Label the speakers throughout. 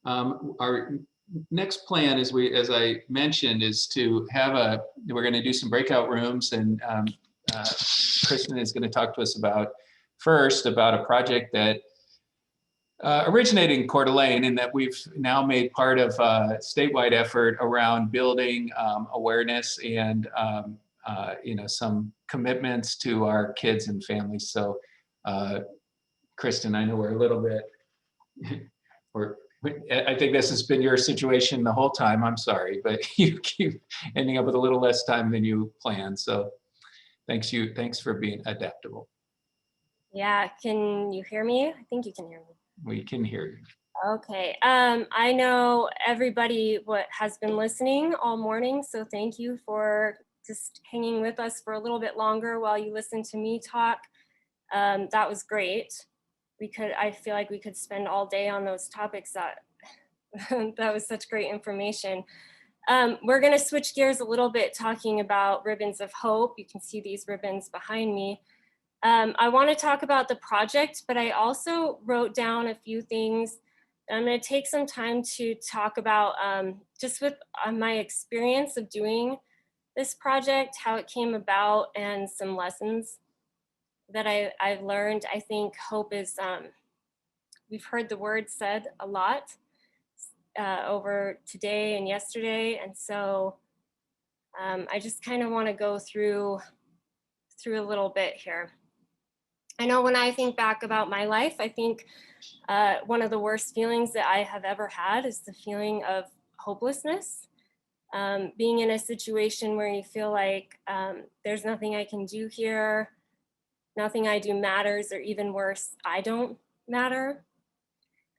Speaker 1: Our next plan, as I mentioned, is to have we're going to do some breakout rooms, and Kristen is going to talk to us about a project that originated in Coeur d'Alene, and that we've now made part of a statewide effort around building awareness and some commitments to our kids and families. So, Kristen, I know we're a little bit, I think this has been your situation the whole time. I'm sorry, but you keep ending up with a little less time than you planned. So, thanks for being adaptable.
Speaker 2: Yeah, can you hear me? I think you can hear me.
Speaker 1: We can hear you.
Speaker 2: Okay. I know everybody has been listening all morning, so thank you for just hanging with us for a little bit longer while you listen to me talk. That was great. I feel like we could spend all day on those topics. That that was such great information. We're going to switch gears a little bit, talking about ribbons of hope. You can see these ribbons behind me. I want to talk about the project, but I also wrote down a few things. I'm going to take some time to talk about just with my experience of doing this project, how it came about, and some lessons that I've learned. I think hope is, we've heard the word said a lot over today and yesterday. And so I just kind of want to go through a little bit here. I know when I think back about my life, I think one of the worst feelings that I have ever had is the feeling of hopelessness. Being in a situation where you feel like there's nothing I can do here, nothing I do matters, or even worse, I don't matter.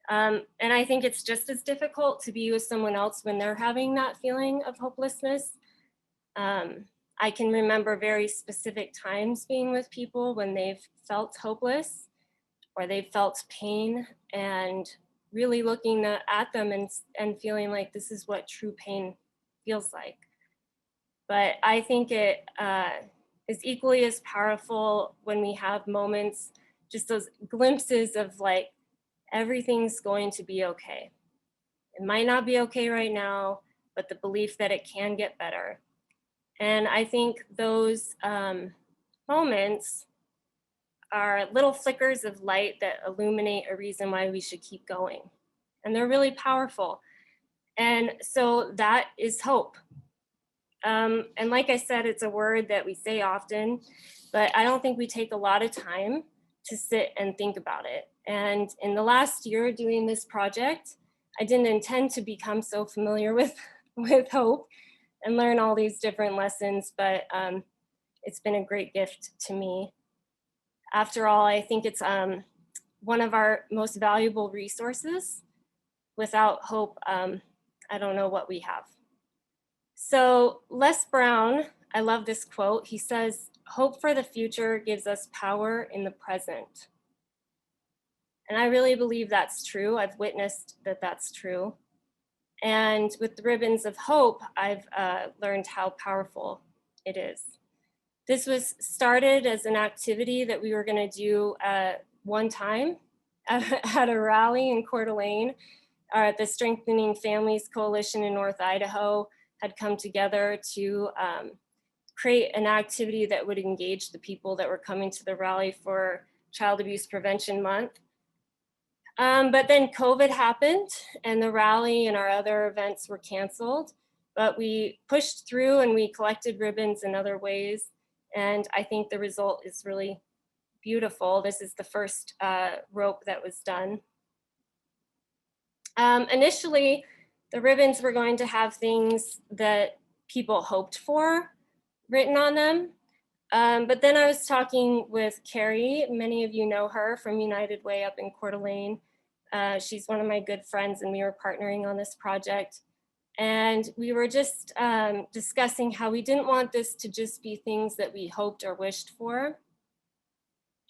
Speaker 2: And I think it's just as difficult to be with someone else when they're having that feeling of hopelessness. I can remember very specific times being with people when they've felt hopeless or they've felt pain, and really looking at them and feeling like this is what true pain feels like. But I think it is equally as powerful when we have moments, just those glimpses of like, everything's going to be okay. It might not be okay right now, but the belief that it can get better. And I think those moments are little flickers of light that illuminate a reason why we should keep going. And they're really powerful. And so that is hope. And like I said, it's a word that we say often, but I don't think we take a lot of time to sit and think about it. And in the last year doing this project, I didn't intend to become so familiar with hope and learn all these different lessons, but it's been a great gift to me. After all, I think it's one of our most valuable resources. Without hope, I don't know what we have. So Les Brown, I love this quote. He says, "Hope for the future gives us power in the present." And I really believe that's true. I've witnessed that that's true. And with the ribbons of hope, I've learned how powerful it is. This was started as an activity that we were going to do one time at a rally in Coeur d'Alene. The Strengthening Families Coalition in North Idaho had come together to create an activity that would engage the people that were coming to the rally for Child Abuse Prevention Month. But then COVID happened and the rally and our other events were canceled, but we pushed through and we collected ribbons in other ways. And I think the result is really beautiful. This is the first rope that was done. Initially, the ribbons were going to have things that people hoped for written on them. But then I was talking with Carrie. Many of you know her from United Way up in Coeur d'Alene. She's one of my good friends and we were partnering on this project. And we were just discussing how we didn't want this to just be things that we hoped or wished for.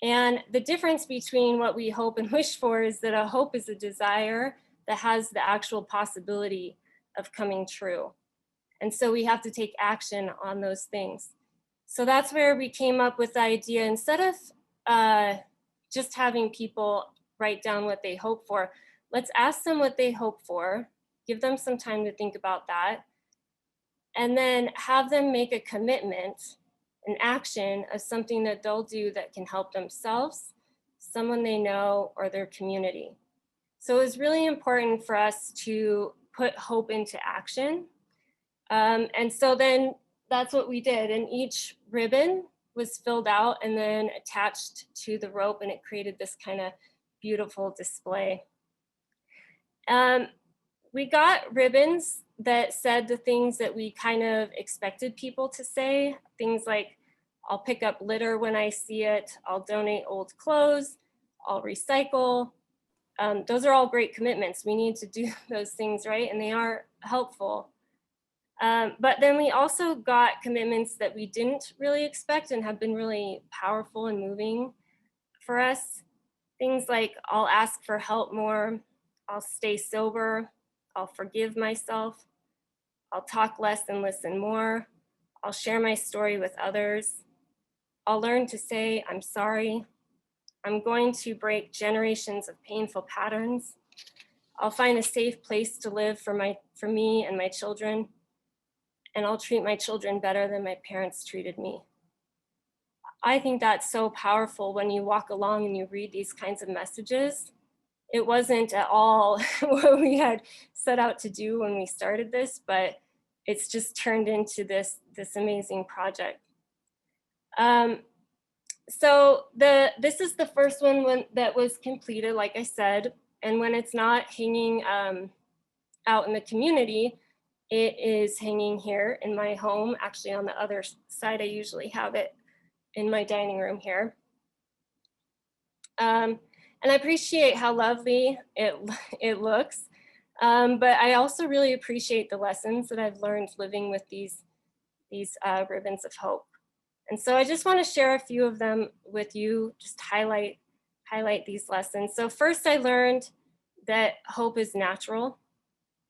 Speaker 2: And the difference between what we hope and wish for is that a hope is a desire that has the actual possibility of coming true. And so we have to take action on those things. So that's where we came up with the idea, instead of just having people write down what they hope for, Let's ask them what they hope for, give them some time to think about that, and then have them make a commitment, an action of something that they'll do that can help themselves, someone they know, or their community. So it's really important for us to put hope into action. And so then that's what we did. And each ribbon was filled out and then attached to the rope, and it created this kind of beautiful display. We got ribbons that said the things that we kind of expected people to say, things like, I'll pick up litter when I see it, I'll donate old clothes, I'll recycle. Those are all great commitments. We need to do those things, right? And they are helpful. But then we also got commitments that we didn't really expect and have been really powerful and moving for us. Things like, I'll ask for help more, I'll stay sober, I'll forgive myself, I'll talk less and listen more, I'll share my story with others, I'll learn to say I'm sorry, I'm going to break generations of painful patterns, I'll find a safe place to live for me and my children, and I'll treat my children better than my parents treated me. I think that's so powerful when you walk along and you read these kinds of messages. It wasn't at all what we had set out to do when we started this, but it's just turned into this amazing project. So this is the first one that was completed, like I said, and when it's not hanging out in the community, it is hanging here in my home. Actually, on the other side, I usually have it in my dining room here. And I appreciate how lovely it looks, but I also really appreciate the lessons that I've learned living with these ribbons of hope. And so I just want to share a few of them with you, just highlight these lessons. So first, I learned that hope is natural.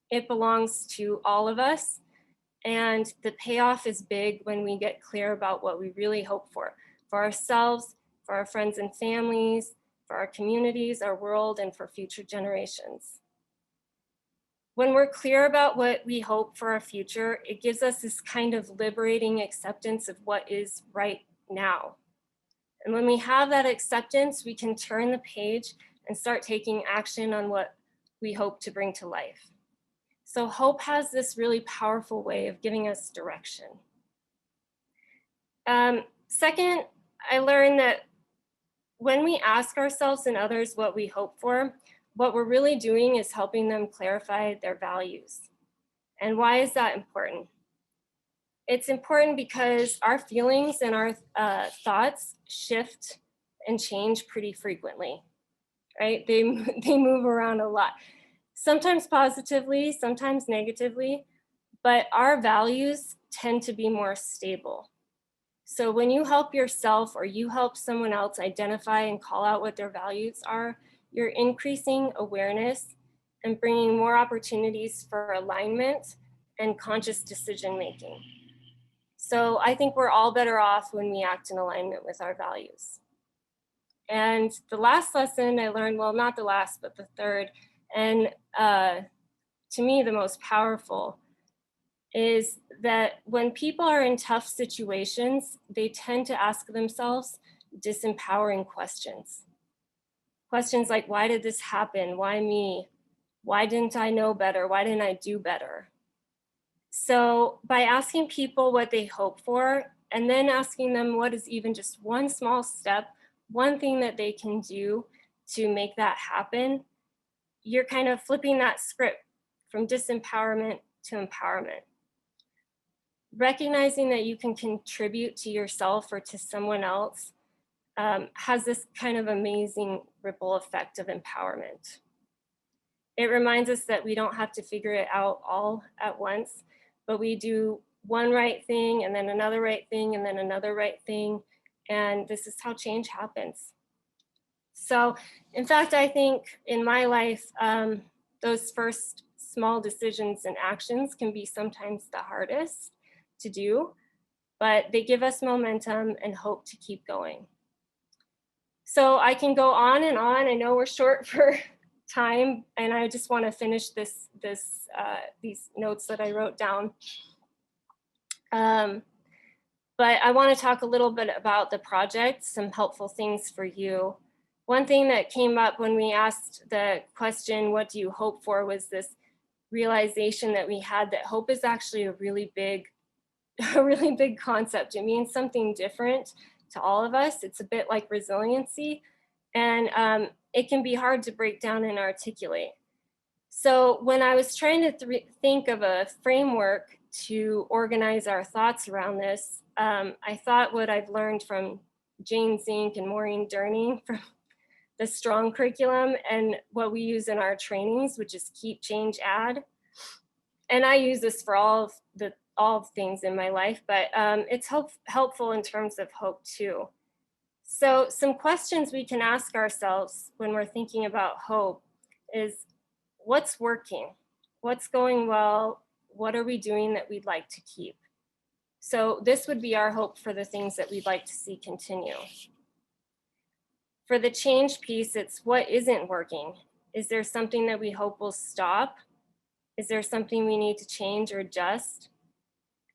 Speaker 2: It belongs to all of us, and the payoff is big when we get clear about what we really hope for ourselves, for our friends and families, for our communities, our world, and for future generations. When we're clear about what we hope for our future, it gives us this kind of liberating acceptance of what is right now. And when we have that acceptance, we can turn the page and start taking action on what we hope to bring to life. So hope has this really powerful way of giving us direction. Second, I learned that when we ask ourselves and others what we hope for, what we're really doing is helping them clarify their values. And why is that important? It's important because our feelings and our thoughts shift and change pretty frequently, right? They move around a lot. Sometimes positively, sometimes negatively, but our values tend to be more stable. So when you help yourself or you help someone else identify and call out what their values are, you're increasing awareness and bringing more opportunities for alignment and conscious decision making. So I think we're all better off when we act in alignment with our values. And the last lesson I learned, well, not the last, but the third, and to me, the most powerful, is that when people are in tough situations, they tend to ask themselves disempowering questions. Questions like, why did this happen? Why me? Why didn't I know better? Why didn't I do better? So by asking people what they hope for, and then asking them what is even just one small step, one thing that they can do to make that happen, you're kind of flipping that script from disempowerment to empowerment. Recognizing that you can contribute to yourself or to someone else has this kind of amazing ripple effect of empowerment. It reminds us that we don't have to figure it out all at once, but we do one right thing and then another right thing and then another right thing. And this is how change happens. So in fact, I think in my life, those first small decisions and actions can be sometimes the hardest to do, but they give us momentum and hope to keep going. So I can go on and on. I know we're short for time, and I just want to finish these notes that I wrote down. But I want to talk a little bit about the project, some helpful things for you. One thing that came up when we asked the question, what do you hope for, was this realization that we had that hope is actually a really big concept. It means something different to all of us. It's a bit like resiliency, and it can be hard to break down and articulate. So when I was trying to think of a framework to organize our thoughts around this, I thought what I've learned from Jane Zink and Maureen Durning from the STRONG curriculum, and what we use in our trainings, which is keep, change, add. And I use this for all of things in my life, but it's helpful in terms of hope too. So some questions we can ask ourselves when we're thinking about hope is, what's working? What's going well? What are we doing that we'd like to keep? So this would be our hope for the things that we'd like to see continue. For the change piece, it's what isn't working. Is there something that we hope will stop? Is there something we need to change or adjust?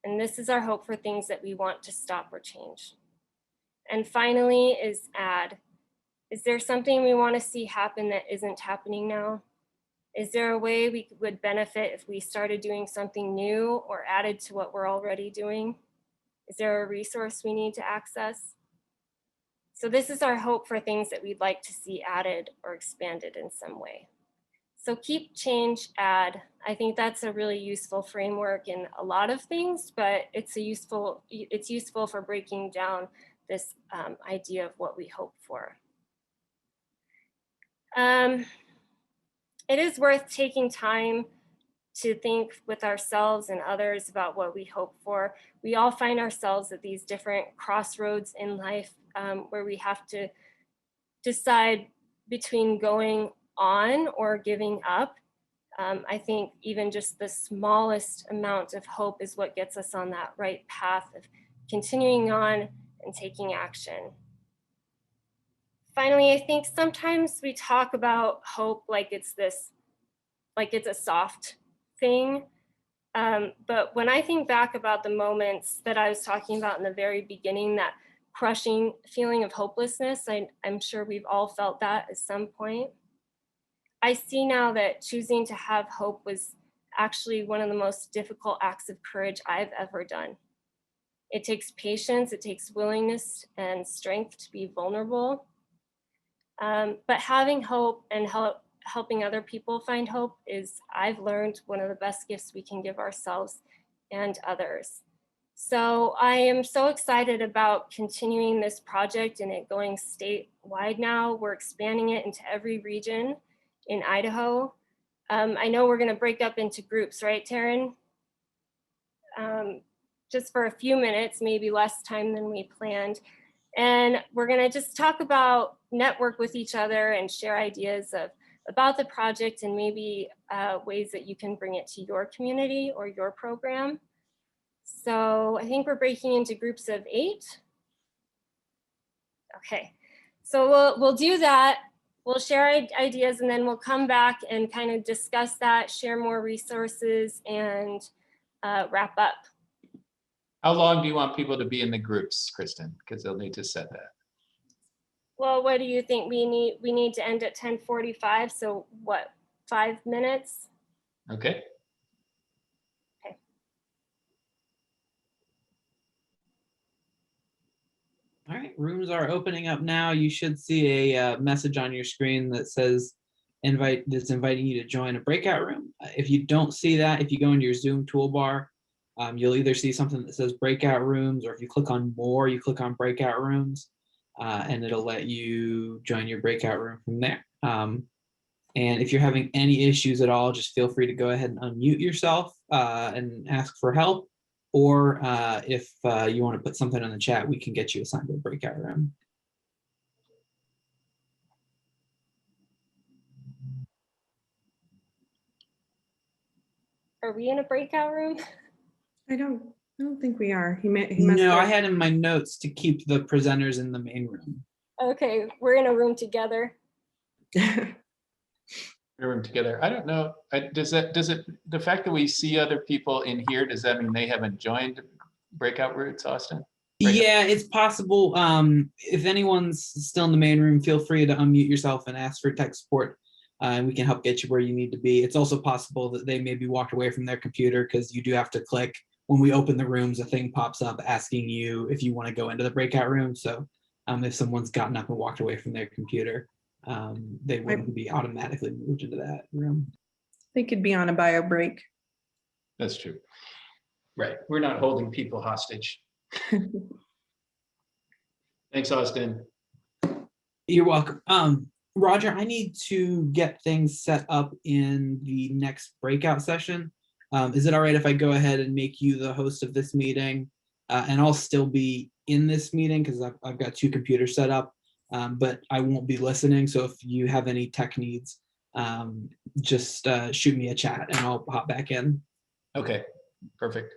Speaker 2: And this is our hope for things that we want to stop or change. And finally is add. Is there something we want to see happen that isn't happening now? Is there a way we would benefit if we started doing something new or added to what we're already doing? Is there a resource we need to access? So this is our hope for things that we'd like to see added or expanded in some way. So keep, change, add. I think that's a really useful framework in a lot of things, but it's useful for breaking down this idea of what we hope for. It is worth taking time to think with ourselves and others about what we hope for. We all find ourselves at these different crossroads in life where we have to decide between going on or giving up. I think even just the smallest amount of hope is what gets us on that right path of continuing on and taking action. Finally, I think sometimes we talk about hope like it's a soft thing. But when I think back about the moments that I was talking about in the very beginning, that crushing feeling of hopelessness, I'm sure we've all felt that at some point. I see now that choosing to have hope was actually one of the most difficult acts of courage I've ever done. It takes patience, it takes willingness and strength to be vulnerable. But having hope and helping other people find hope is, I've learned, one of the best gifts we can give ourselves and others. So I am so excited about continuing this project and it going statewide now. We're expanding it into every region in Idaho. I know we're going to break up into groups, right, Taryn? Just for a few minutes, maybe less time than we planned. And we're going to just talk about, network with each other and share ideas about the project and maybe ways that you can bring it to your community or your program. So I think we're breaking into groups of 8. Okay, so we'll do that. We'll share ideas and then we'll come back and kind of discuss that, share more resources, and wrap up.
Speaker 1: How long do you want people to be in the groups, Kristen? Because they'll need to set that.
Speaker 2: Well, what do you think? We need to end at 10:45. So what, 5 minutes?
Speaker 1: Okay.
Speaker 2: Okay.
Speaker 3: All right, rooms are opening up now. You should see a message on your screen that says that's inviting you to join a breakout room. If you don't see that, if you go into your Zoom toolbar, you'll either see something that says breakout rooms, or if you click on more, you click on breakout rooms, and it'll let you join your breakout room from there. And if you're having any issues at all, just feel free to go ahead and unmute yourself and ask for help. Or if you want to put something in the chat, we can get you assigned to a breakout room.
Speaker 2: Are we in a breakout room?
Speaker 4: I don't think we are. He must
Speaker 3: No, I
Speaker 4: have.
Speaker 3: had in my notes to keep the presenters in the main room.
Speaker 2: Okay, we're in a room together.
Speaker 1: room together. I don't know. Does it, the fact that we see other people in here, does that mean they haven't joined Breakout Roots, Austin? Breakout.
Speaker 3: Yeah, it's possible. If anyone's still in the main room, feel free to unmute yourself and ask for tech support. And we can help get you where you need to be. It's also possible that they maybe walked away from their computer because you do have to click. When we open the rooms, a thing pops up asking you if you want to go into the breakout room. So if someone's gotten up and walked away from their computer, they wouldn't be automatically moved into that room.
Speaker 4: They could be on a bio break.
Speaker 1: That's true. Right. We're not holding people hostage. Thanks, Austin.
Speaker 3: You're welcome. Roger, I need to get things set up in the next breakout session. Is it all right if I go ahead and make you the host of this meeting? And I'll still be in this meeting because I've got 2 computers set up, but I won't be listening. So if you have any tech needs, just shoot me a chat and I'll hop back in.
Speaker 1: Okay, perfect.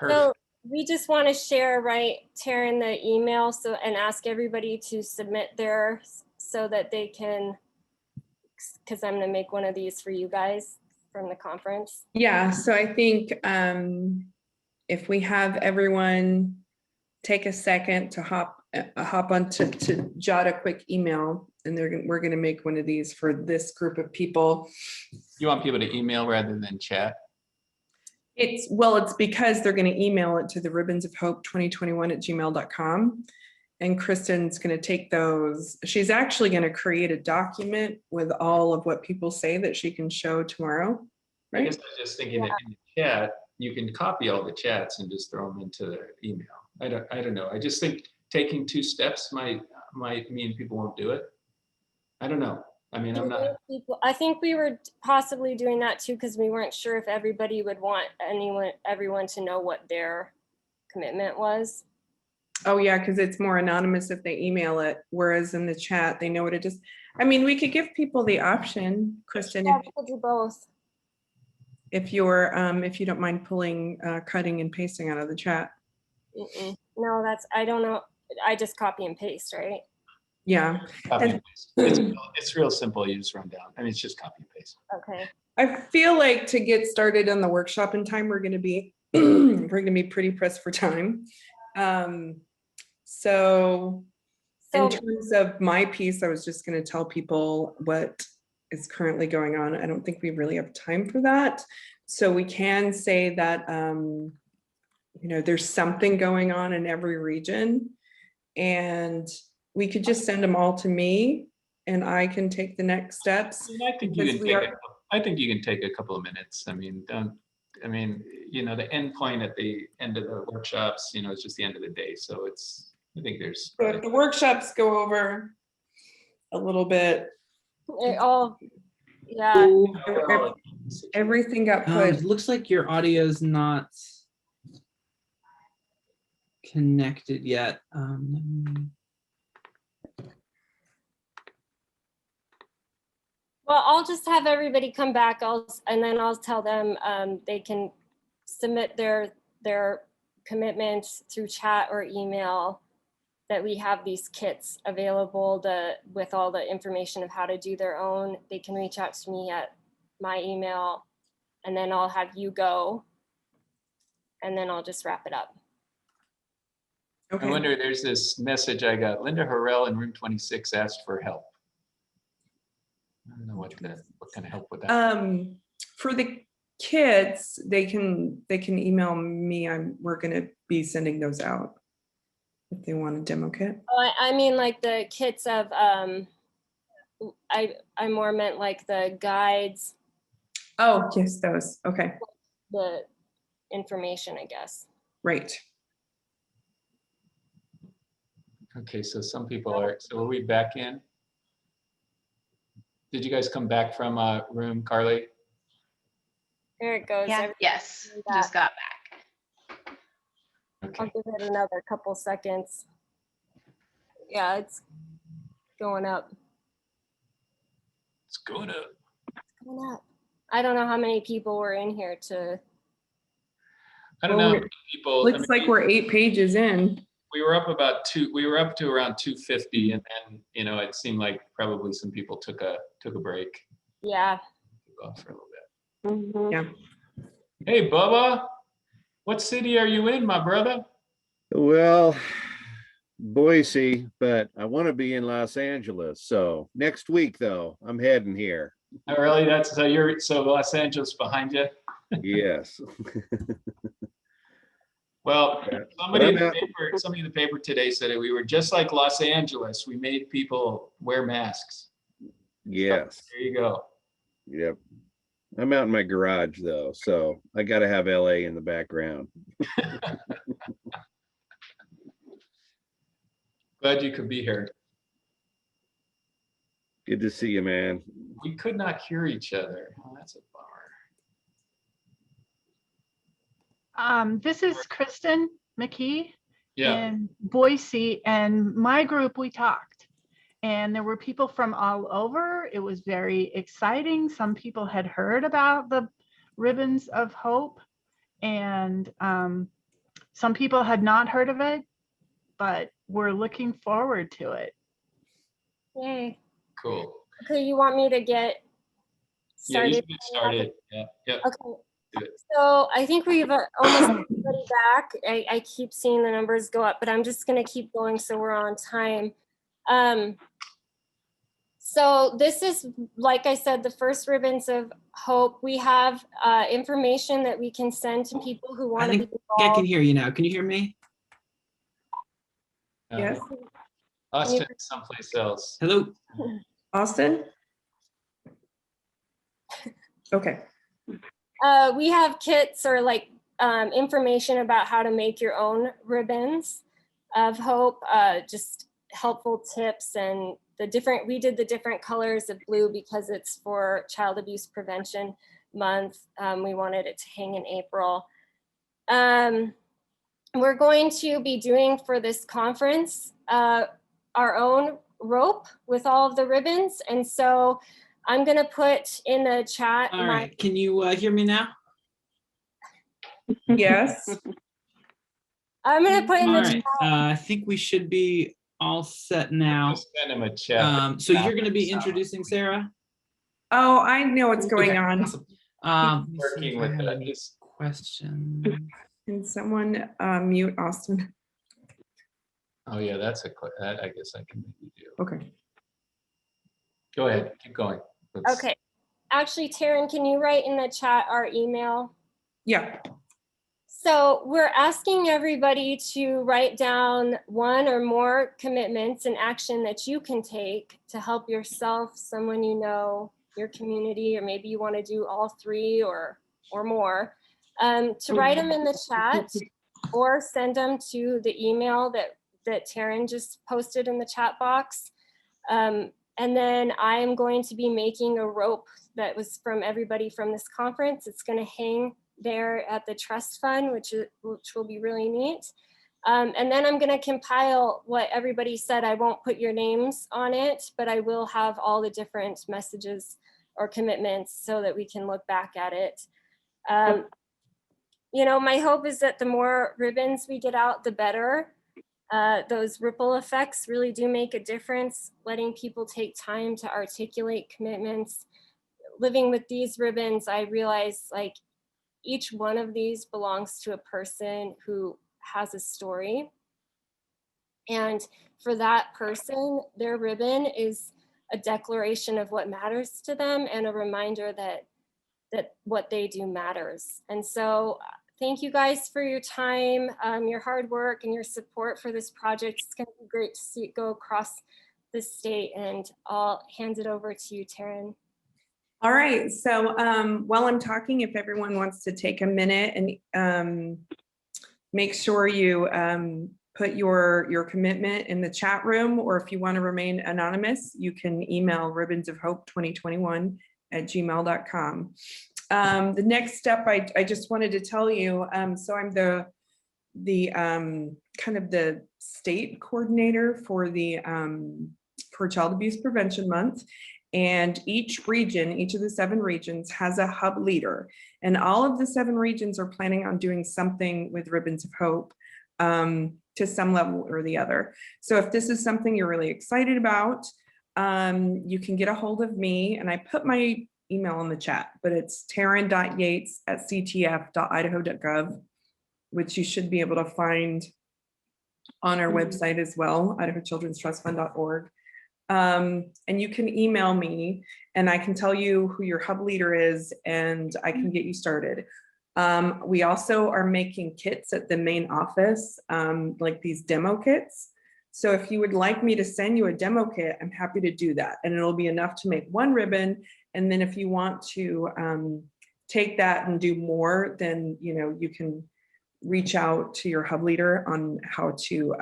Speaker 2: So we just want to share, right, Taryn, the email and ask everybody to submit theirs so that they can, because I'm going to make one of these for you guys from the conference.
Speaker 4: Yeah, so I think if we have everyone take a second to hop on to jot a quick email, and we're going to make one of these for this group of people.
Speaker 1: You want people to email rather than chat?
Speaker 4: It's because they're going to email it to the ribbonsofhope2021@gmail.com. And Kristen's going to take those. She's actually going to create a document with all of what people say that she can show tomorrow. Right?
Speaker 1: I guess I was just thinking that in the chat, you can copy all the chats and just throw them into the email. I don't know. I just think taking 2 steps might mean people won't do it. I don't know. I mean, I'm not.
Speaker 2: I think we were possibly doing that too because we weren't sure if everybody would want everyone to know what their commitment was.
Speaker 4: Oh yeah, because it's more anonymous if they email it, whereas in the chat they know what it is. I mean, we could give people the option, Kristen,
Speaker 2: Yeah, we could do both.
Speaker 4: if you don't mind cutting and pasting out of the chat.
Speaker 2: No, I don't know. I just copy and paste, right?
Speaker 4: Yeah.
Speaker 1: Copy and paste. It's real simple. You just run down. I mean, it's just copy and paste.
Speaker 2: Okay.
Speaker 4: I feel like to get started on the workshop in time, we're going to be pretty pressed for time. So in terms of my piece, I was just going to tell people what is currently going on. I don't think we really have time for that. So we can say that, there's something going on in every region, and we could just send them all to me and I can take the next steps.
Speaker 1: I think you can take a couple of minutes. I mean, the end point at the end of the workshops, it's just the end of the day. So I think there's.
Speaker 4: So if the workshops go over a little bit. Everything got put.
Speaker 3: It looks like your audio is not connected yet.
Speaker 2: Well, I'll just have everybody come back, and then I'll tell them they can submit their commitments through chat or email, that we have these kits available with all the information of how to do their own. They can reach out to me at my email, and then I'll have you go, and then I'll just wrap it up.
Speaker 4: Okay.
Speaker 1: I wonder, there's this message I got. Linda Harrell in room 26 asked for help. I don't know what can help with that.
Speaker 4: For the kids, they can email me. We're going to be sending those out if they want a demo kit.
Speaker 2: Oh, I mean, like the kits of I more meant like the guides.
Speaker 4: Oh yes, those. Okay.
Speaker 2: The information, I guess.
Speaker 4: Right.
Speaker 1: Okay, so some people are. So are we back in? Did you guys come back from a room, Carly?
Speaker 2: There it goes.
Speaker 5: Yeah. Yes, just got back.
Speaker 1: Okay.
Speaker 2: I'll give it another couple seconds. Yeah, it's going up.
Speaker 1: It's going up.
Speaker 2: It's going up. I don't know how many people were in here to.
Speaker 1: I don't know. People.
Speaker 4: Looks like we're 8 pages in.
Speaker 1: we were up about we were up to around 250, and then, you know, it seemed like probably some people took a break.
Speaker 2: Yeah.
Speaker 1: Took off for a little bit.
Speaker 2: Mhm.
Speaker 4: Yeah.
Speaker 1: Hey, Bubba, what city are you in, my brother?
Speaker 6: Well, Boise, but I want to be in Los Angeles. So next week, though, I'm heading here.
Speaker 1: Oh, really? That's so Los Angeles behind you?
Speaker 6: Yes.
Speaker 1: Well,
Speaker 6: Yeah.
Speaker 1: somebody in
Speaker 6: But I'm
Speaker 1: the paper today said that we were just like Los Angeles. We made people wear masks.
Speaker 6: Yes.
Speaker 1: There you go.
Speaker 6: Yep. I'm out in my garage, though. So I got to have LA in the background.
Speaker 1: Glad you could be here.
Speaker 6: Good to see you, man.
Speaker 1: We could not hear each other. Oh, that's a bummer.
Speaker 7: This is Kristen McKee
Speaker 1: Yeah.
Speaker 7: in Boise, and my group, we talked, and there were people from all over. It was very exciting. Some people had heard about the Ribbons of Hope, and some people had not heard of it, but we're looking forward to it.
Speaker 2: Yay.
Speaker 1: Cool.
Speaker 2: Okay, you want me to get
Speaker 1: Yeah, you
Speaker 2: started?
Speaker 1: should get started. Yeah. Yep.
Speaker 2: Okay.
Speaker 1: Do it.
Speaker 2: So I think we've almost everybody back. I keep seeing the numbers go up, but I'm just going to keep going so we're on time. So this is, like I said, the first Ribbons of Hope. We have information that we can send to people who
Speaker 3: I
Speaker 2: want to be
Speaker 3: think I can
Speaker 2: involved.
Speaker 3: hear you now. Can you hear me?
Speaker 4: Yes.
Speaker 1: Austin, someplace else.
Speaker 3: Hello?
Speaker 4: Austin? Okay.
Speaker 2: We have kits or like information about how to make your own ribbons of hope, just helpful tips and we did the different colors of blue because it's for Child Abuse Prevention Month. We wanted it to hang in April. We're going to be doing for this conference our own rope with all of the ribbons. And so I'm gonna put in the chat.
Speaker 3: All right. Can you hear me now?
Speaker 4: Yes.
Speaker 2: I'm gonna put in
Speaker 3: All
Speaker 2: the
Speaker 3: right.
Speaker 2: chat.
Speaker 3: I think we should be all set now.
Speaker 1: Just send him a chat.
Speaker 3: So you're going to be introducing Sarah?
Speaker 4: Oh, I know what's going
Speaker 3: Okay,
Speaker 4: on.
Speaker 3: awesome. Let me see
Speaker 1: Working
Speaker 3: if I
Speaker 1: with
Speaker 3: have
Speaker 1: that.
Speaker 3: any questions.
Speaker 4: Can someone mute Austin?
Speaker 1: Oh yeah, that I guess I can maybe do.
Speaker 4: Okay.
Speaker 1: Go ahead, keep going.
Speaker 2: Okay. Actually, Taryn, can you write in the chat our email?
Speaker 4: Yeah.
Speaker 2: So we're asking everybody to write down one or more commitments and action that you can take to help yourself, someone you know, your community, or maybe you want to do all three or more, to write them in the chat or send them to the email that Taryn just posted in the chat box. And then I'm going to be making a rope that was from everybody from this conference. It's going to hang there at the trust fund, which will be really neat. And then I'm going to compile what everybody said. I won't put your names on it, but I will have all the different messages or commitments so that we can look back at it. You know, my hope is that the more ribbons we get out, the better. Those ripple effects really do make a difference, letting people take time to articulate commitments. Living with these ribbons, I realize like each one of these belongs to a person who has a story. And for that person, their ribbon is a declaration of what matters to them and a reminder that what they do matters. And so thank you guys for your time, your hard work and your support for this project. It's gonna be great to see it go across the state, and I'll hand it over to you, Taryn.
Speaker 4: All right. So while I'm talking, if everyone wants to take a minute and make sure you put your commitment in the chat room, or if you want to remain anonymous, you can email ribbonsofhope2021@gmail.com. The next step, I just wanted to tell you, so I'm the kind of the state coordinator for the for Child Abuse Prevention Month. And each region, each of the 7 regions has a hub leader. And all of the 7 regions are planning on doing something with Ribbons of Hope to some level or the other. So if this is something you're really excited about, you can get a hold of me, and I put my email in the chat, but it's taryn.yates@ctf.idaho.gov, which you should be able to find on our website as well, idahochildrenstrustfund.org. And you can email me, and I can tell you who your hub leader is, and I can get you started. We also are making kits at the main office, like these demo kits. So if you would like me to send you a demo kit, I'm happy to do that. And it'll be enough to make one ribbon. And then if you want to take that and do more, then you can reach out to your hub leader on how to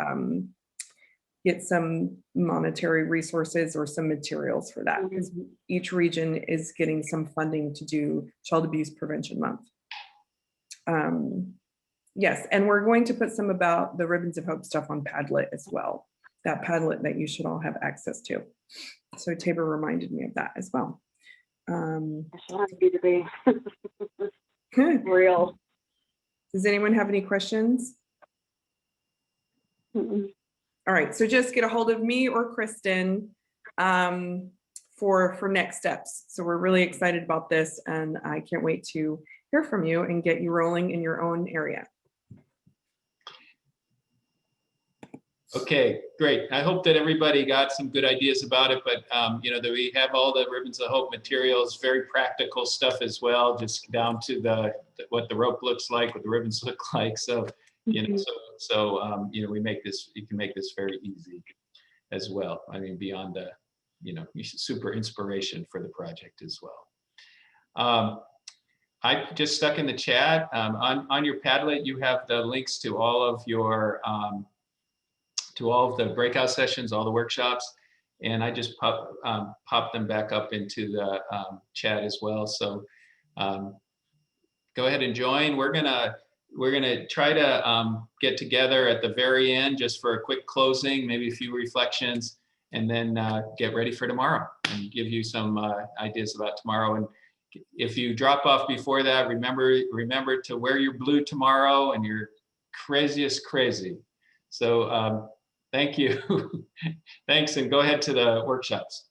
Speaker 4: get some monetary resources or some materials for that, because each region is getting some funding to do Child Abuse Prevention Month. Yes, and we're going to put some about the Ribbons of Hope stuff on Padlet as well, that Padlet that you should all have access to. So Tabor reminded me of that as well.
Speaker 8: It's not easy to be
Speaker 4: Good.
Speaker 8: real.
Speaker 4: Does anyone have any questions?
Speaker 8: Mm-mm.
Speaker 4: All right, so just get a hold of me or Kristen for next steps. So we're really excited about this, and I can't wait to hear from you and get you rolling in your own area.
Speaker 1: Okay, great. I hope that everybody got some good ideas about it, but that we have all the Ribbons of Hope materials, very practical stuff as well, just down to what the rope looks like, what the ribbons look like. So, we make this, you can make this very easy as well. I mean, beyond the, super inspiration for the project as well. I just stuck in the chat, on your Padlet, you have the links to all of your, to all of the breakout sessions, all the workshops, and I just pop them back up into the chat as well. So go ahead and join. We're gonna try to get together at the very end just for a quick closing, maybe a few reflections, and then get ready for tomorrow and give you some ideas about tomorrow. And if you drop off before that, remember to wear your blue tomorrow and your craziest crazy. So thank you. Thanks, and go ahead to the workshops.